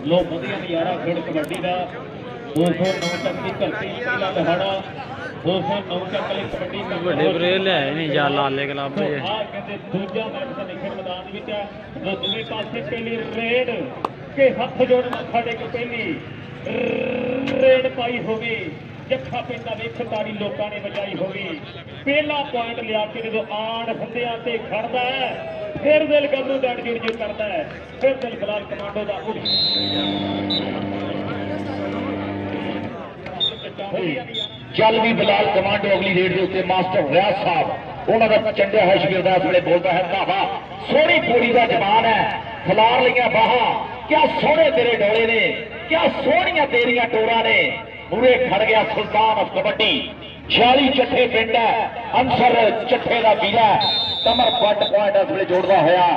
लो वधिया नज़ारा खेल कबड्डी का 209 तक की धरती पहला दहाड़ा 209 तक वाली कबड्डी का बड़े बरेल है नहीं जा लाले क्लब तो आ कहते दूजा मैच का निखर मैदान विच है जो दूसरे पासे पहली रेड के हथ जोड़ मत्था टेक पहली रेड पाई होगी जखा पिंड का वेख तारी लोगों ने बजाई होगी पहला पॉइंट लिया के जो आण फंदिया से खड़ता है फिर दिल गबरू डट जुड़ करता है फिर दिल फिलहाल कमांडो का उड़ चल भी बिलाल कमांडो अगली रेड के उत्ते मास्टर रियाज साहब उन्होंने चंडिया है शबीर दास वे बोलता है बाबा सोहनी पूरी का जवान है फलार लिया बाहा क्या सोहने तेरे डोले ने क्या सोहनिया तेरिया टोरा ने मूरे खड़ गया सुल्तान ऑफ कबड्डी 46 चट्ठे पिंड है अंसर चट्ठे का वीरा कमर पट पॉइंट इस वे जोड़ता होया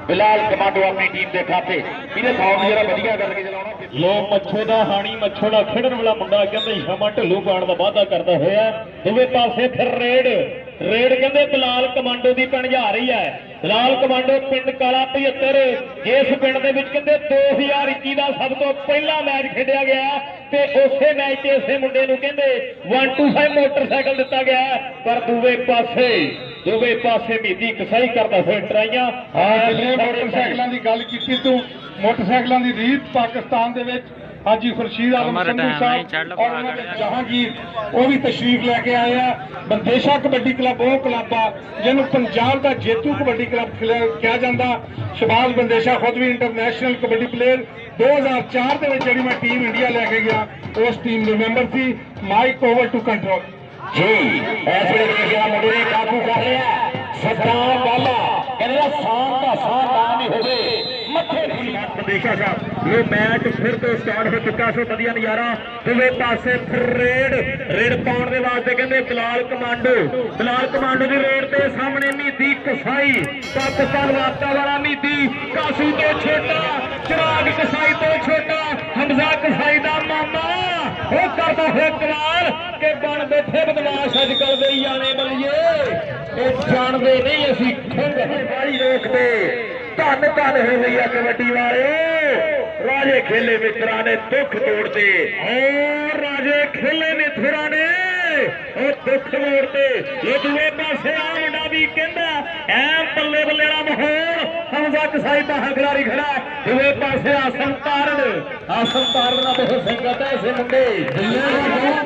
बिलाल कमांडो अपनी टीम के खाते मेरे साहब जरा वधिया करके चलाना लो मच्छो का हाणी मच्छो का खेडन वाला मुंडा कहते शमा ढिल्लू पाण का वादा करता होया दूसरे पासे फिर रेड रेड कहते बिलाल कमांडो की भणजा रही है बिलाल कमांडो पिंड काला 75 इस पिंड के कहते 2021 का सब तो पहला मैच खेडिया गया ते उसे मैच इसे मुंडे नूं कहते 125 मोटरसाइकिल दिता गया पर दूसरे पासे मीदी कसाई करता होए ट्राइयां मोटरसाइकिलों की गल की तू मोटरसाइकिलों की रीत पाकिस्तान दे विच हाजी खुर्शीद आलम संधू साहब और जहांगीर वो भी तशरीफ लैके आए हैं बंदेशा कबड्डी क्लब वो क्लब आ जिन्होंने पंजाब का जेतू कबड्डी क्लब कहा जाता शबाज बंदेशा खुद भी इंटरनेशनल कबड्डी प्लेयर 2004 के जी मैं टीम इंडिया लैके गया उस टीम के मैंबर थी माइक ओवर टू कंट्रोल जी ऐसे मुंडे ने काबू कर लिया सरदार बाला कहने शान का शान नाम ही होवे मथे देखा साहब ये मैच फिर तो स्टार्ट हो चुका सो वधिया नज़ारा दूसरे पासे रेड पाउण के वास्ते कहते बिलाल कमांडो की रेड के सामने मीदी कसाई पाकिस्तान वापता वाला मीदी कासू तो छोटा चिराग कसाई तो छोटा हमजा कसाई का मामा वो करता है कमाल के बन बैठे बदमाश अजकल दे जाने बलिए जानते नहीं असी खंड रोकते धन धन हो गई है कबड्डी वाले राजे खेले मित्रा ने दुख तोड़ते और राजे खेले मित्रा ने दुख तोड़ते ये दूसरे पासे आ मुंडा भी कहता ऐ बल्ले बल्ले का माहौल हमजा कसाई का खिलाड़ी खड़ा दूसरे पासे आसम तारण का बहुत संगत है ऐसे मुंडे